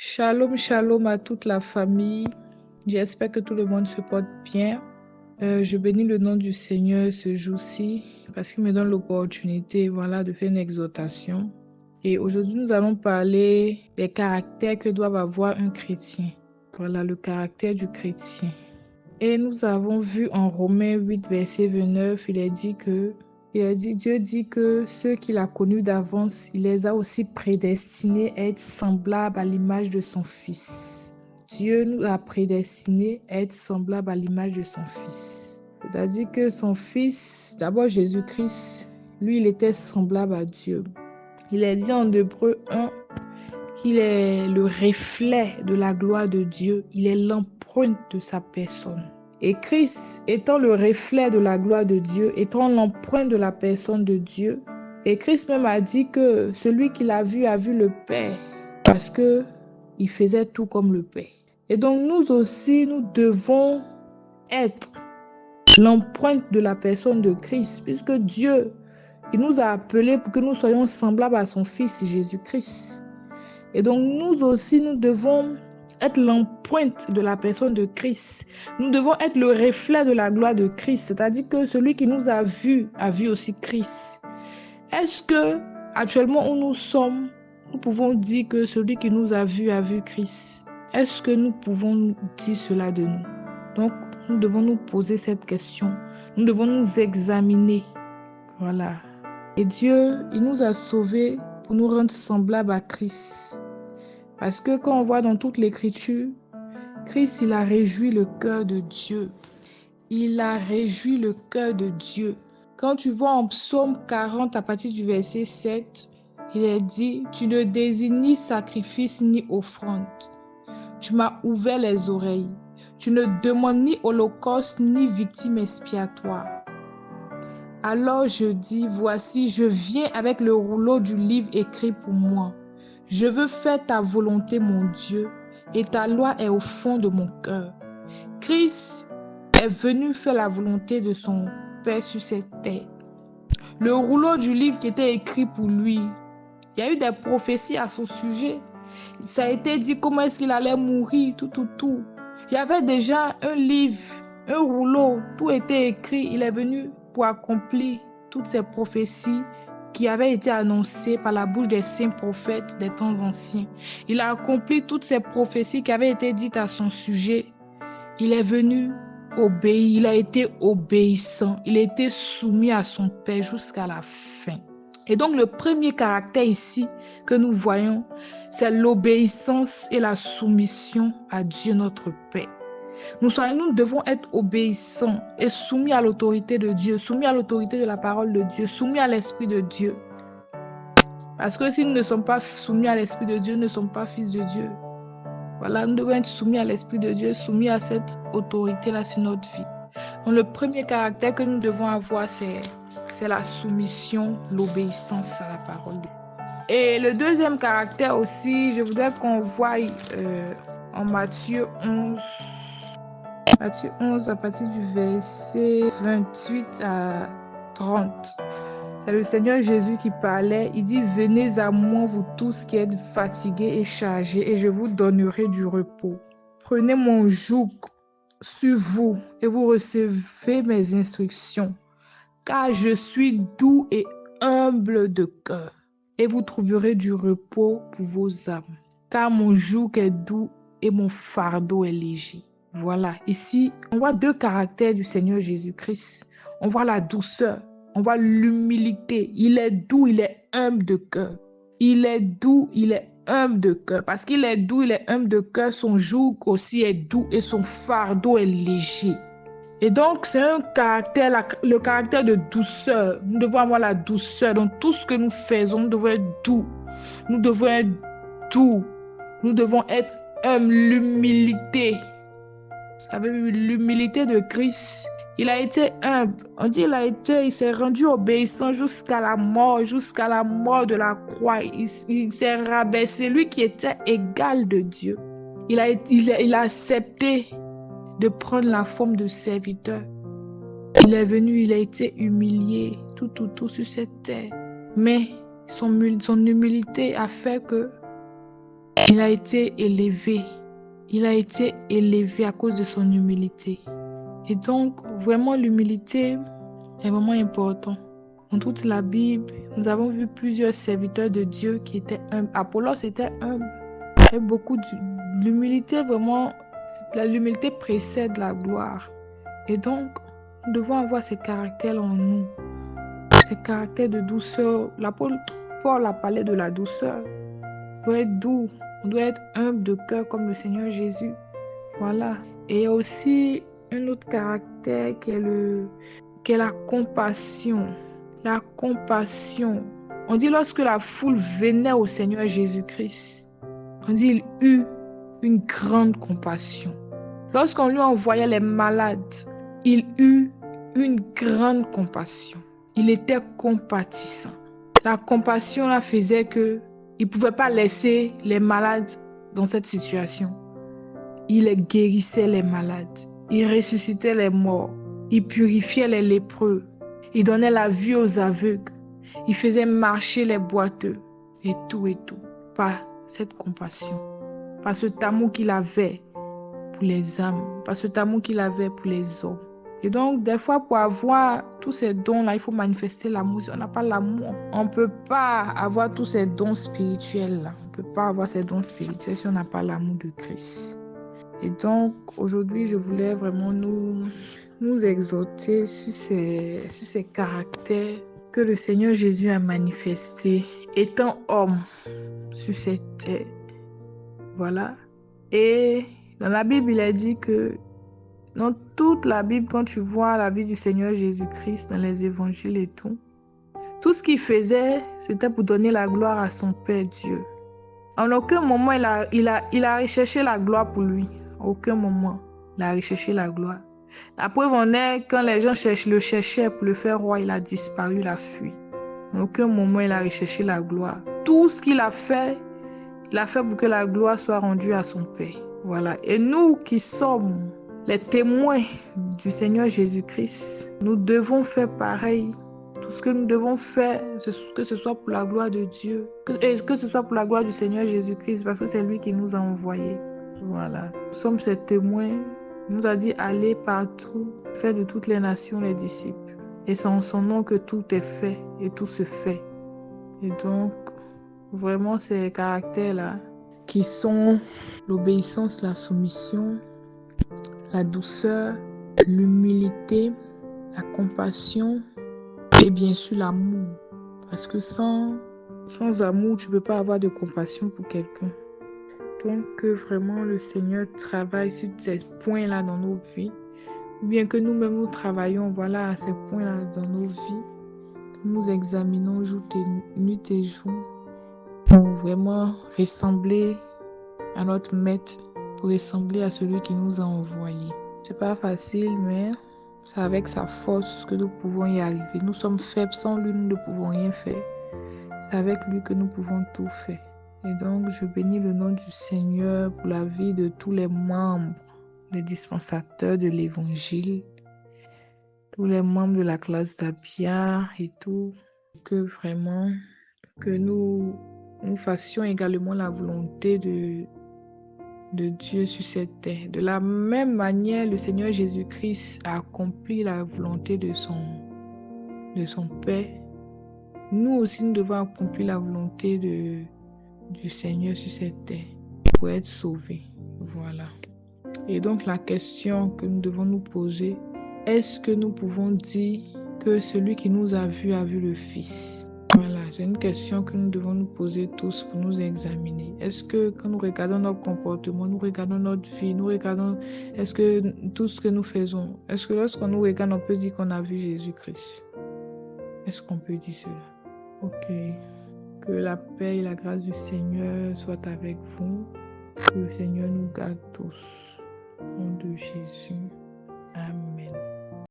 Shalom, shalom à toute la famille. J'espère que tout le monde se porte bien. Je bénis le nom du Seigneur ce jour-ci parce qu'il me donne l'opportunité, de faire une exhortation. Et aujourd'hui, nous allons parler des caractères que doit avoir un chrétien. Voilà, le caractère du chrétien. Et nous avons vu en Romains 8, verset 29, Dieu dit que ceux qu'il a connus d'avance, il les a aussi prédestinés à être semblables à l'image de son Fils. Dieu nous a prédestinés à être semblables à l'image de son Fils. C'est-à-dire que son Fils, d'abord Jésus-Christ, lui, il était semblable à Dieu. Il est dit en Hébreux 1 qu'il est le reflet de la gloire de Dieu. Il est l'empreinte de sa personne. Et Christ, étant le reflet de la gloire de Dieu, étant l'empreinte de la personne de Dieu, et Christ même a dit que celui qui l'a vu a vu le Père, parce que il faisait tout comme le Père. Et donc nous aussi, nous devons être l'empreinte de la personne de Christ, puisque Dieu, il nous a appelés pour que nous soyons semblables à son Fils Jésus-Christ. Et donc nous aussi, nous devons être l'empreinte de la personne de Christ. Nous devons être le reflet de la gloire de Christ, c'est-à-dire que celui qui nous a vu aussi Christ. Est-ce que actuellement où nous sommes, nous pouvons dire que celui qui nous a vu Christ? Est-ce que nous pouvons dire cela de nous? Donc, nous devons nous poser cette question. Nous devons nous examiner. Voilà. Et Dieu, il nous a sauvés pour nous rendre semblables à Christ. Parce que quand on voit dans toute l'Écriture, Christ, il a réjoui le cœur de Dieu. Il a réjoui le cœur de Dieu. Quand tu vois en Psaume 40 à partir du verset 7, il est dit, « Tu ne désignes ni sacrifice ni offrande. Tu m'as ouvert les oreilles. Tu ne demandes ni holocauste ni victime expiatoire. » Alors je dis, voici, je viens avec le rouleau du livre écrit pour moi. Je veux faire ta volonté, mon Dieu, et ta loi est au fond de mon cœur. Christ est venu faire la volonté de son Père sur cette terre. Le rouleau du livre qui était écrit pour lui, il y a eu des prophéties à son sujet. Ça a été dit comment est-ce qu'il allait mourir, tout. Il y avait déjà un livre, un rouleau, tout était écrit. Il est venu pour accomplir toutes ces prophéties qui avaient été annoncées par la bouche des saints prophètes des temps anciens. Il a accompli toutes ces prophéties qui avaient été dites à son sujet. Il est venu obéir, il a été obéissant, il a été soumis à son Père jusqu'à la fin. Et donc le premier caractère ici que nous voyons, c'est l'obéissance et la soumission à Dieu notre Père. Nous devons être obéissants et soumis à l'autorité de Dieu, soumis à l'autorité de la parole de Dieu, soumis à l'Esprit de Dieu. Parce que si nous ne sommes pas soumis à l'Esprit de Dieu, nous ne sommes pas fils de Dieu. Voilà, nous devons être soumis à l'Esprit de Dieu, soumis à cette autorité-là sur notre vie. Donc le premier caractère que nous devons avoir, c'est la soumission, l'obéissance à la parole de Dieu. Et le deuxième caractère aussi, je voudrais qu'on voie en Matthieu 11. Matthieu 11 à partir du verset 28 à 30. C'est le Seigneur Jésus qui parlait. Il dit, « Venez à moi, vous tous qui êtes fatigués et chargés, et je vous donnerai du repos. Prenez mon joug sur vous et vous recevez mes instructions, car je suis doux et humble de cœur, et vous trouverez du repos pour vos âmes, car mon joug est doux et mon fardeau est léger. » Voilà, ici, on voit deux caractères du Seigneur Jésus-Christ. On voit la douceur, on voit l'humilité. Il est doux, il est humble de cœur. Il est doux, il est humble de cœur. Parce qu'il est doux, il est humble de cœur, son joug aussi est doux et son fardeau est léger. Et donc, c'est un caractère, le caractère de douceur. Nous devons avoir la douceur. Dans tout ce que nous faisons, nous devons être doux. Nous devons être doux. Nous devons être humbles, l'humilité. Avec l'humilité de Christ, il a été humble. On dit il s'est rendu obéissant jusqu'à la mort de la croix. Il s'est rabaissé, lui qui était égal de Dieu. Il a accepté de prendre la forme de serviteur. Il est venu, il a été humilié, tout sur cette terre. Mais son humilité a fait que Il a été élevé. Il a été élevé à cause de son humilité. Et donc, vraiment, l'humilité est vraiment important. Dans toute la Bible, nous avons vu plusieurs serviteurs de Dieu qui étaient humbles. Apollos était humble. Il y a beaucoup l'humilité, vraiment, l'humilité précède la gloire. Et donc, nous devons avoir ces caractères en nous, ces caractères de douceur. L'apôtre Paul a parlé de la douceur. On doit être doux, on doit être humble de cœur comme le Seigneur Jésus. Voilà. Et il y a aussi un autre caractère qui est la compassion. La compassion. On dit lorsque la foule venait au Seigneur Jésus-Christ, on dit il eut une grande compassion. Lorsqu'on lui envoyait les malades, il eut une grande compassion. Il était compatissant. La compassion là faisait que il ne pouvait pas laisser les malades dans cette situation. Il guérissait les malades. Il ressuscitait les morts. Il purifiait les lépreux. Il donnait la vue aux aveugles. Il faisait marcher les boiteux. Et tout. Par cette compassion. Par cet amour qu'il avait pour les âmes. Par cet amour qu'il avait pour les hommes. Et donc, des fois, pour avoir tous ces dons-là, il faut manifester l'amour. Si on n'a pas l'amour, on ne peut pas avoir tous ces dons spirituels-là. On ne peut pas avoir ces dons spirituels si on n'a pas l'amour de Christ. Et donc, aujourd'hui, je voulais vraiment nous exhorter sur ces caractères que le Seigneur Jésus a manifestés, étant homme sur cette terre. Voilà. Et dans la Bible, il est dit que dans toute la Bible, quand tu vois la vie du Seigneur Jésus-Christ, dans les évangiles et tout ce qu'il faisait, c'était pour donner la gloire à son Père Dieu. En aucun moment, il a recherché la gloire pour lui. À aucun moment, il a recherché la gloire. La preuve en est, quand les gens le cherchaient pour le faire roi, il a disparu, il a fui. En aucun moment, il a recherché la gloire. Tout ce qu'il a fait pour que la gloire soit rendue à son Père. Voilà. Et nous qui sommes les témoins du Seigneur Jésus-Christ, nous devons faire pareil. Tout ce que nous devons faire, que ce soit pour la gloire de Dieu, que ce soit pour la gloire du Seigneur Jésus-Christ, parce que c'est lui qui nous a envoyés. Voilà. Nous sommes ses témoins. Il nous a dit allez partout, faire de toutes les nations les disciples. Et c'est en son nom que tout est fait et tout se fait. Et donc, vraiment, ces caractères-là, qui sont l'obéissance, la soumission, la douceur, l'humilité, la compassion et bien sûr l'amour. Parce que sans amour, tu ne peux pas avoir de compassion pour quelqu'un. Donc que vraiment le Seigneur travaille sur ces points-là dans nos vies. Ou bien que nous-mêmes nous travaillons à ces points-là dans nos vies. Nous examinons nuit et jour pour vraiment ressembler à notre maître, pour ressembler à celui qui nous a envoyés. C'est pas facile, mais c'est avec sa force que nous pouvons y arriver. Nous sommes faibles, sans lui, nous ne pouvons rien faire. C'est avec lui que nous pouvons tout faire. Et donc, je bénis le nom du Seigneur pour la vie de tous les membres, les dispensateurs de l'Évangile, tous les membres de la classe d'Abia et tout. Que vraiment, que nous fassions également la volonté de Dieu sur cette terre. De la même manière, le Seigneur Jésus-Christ a accompli la volonté de son Père. Nous aussi, nous devons accomplir la volonté du Seigneur sur cette terre pour être sauvés. Voilà. Et donc, la question que nous devons nous poser, est-ce que nous pouvons dire que celui qui nous a vu le Fils? Voilà, c'est une question que nous devons nous poser tous pour nous examiner. Est-ce que quand nous regardons notre comportement, nous regardons notre vie, nous regardons, est-ce que tout ce que nous faisons, est-ce que lorsqu'on nous regarde, on peut dire qu'on a vu Jésus-Christ? Est-ce qu'on peut dire cela? Ok. Que la paix et la grâce du Seigneur soient avec vous. Que le Seigneur nous garde tous. Au nom de Jésus.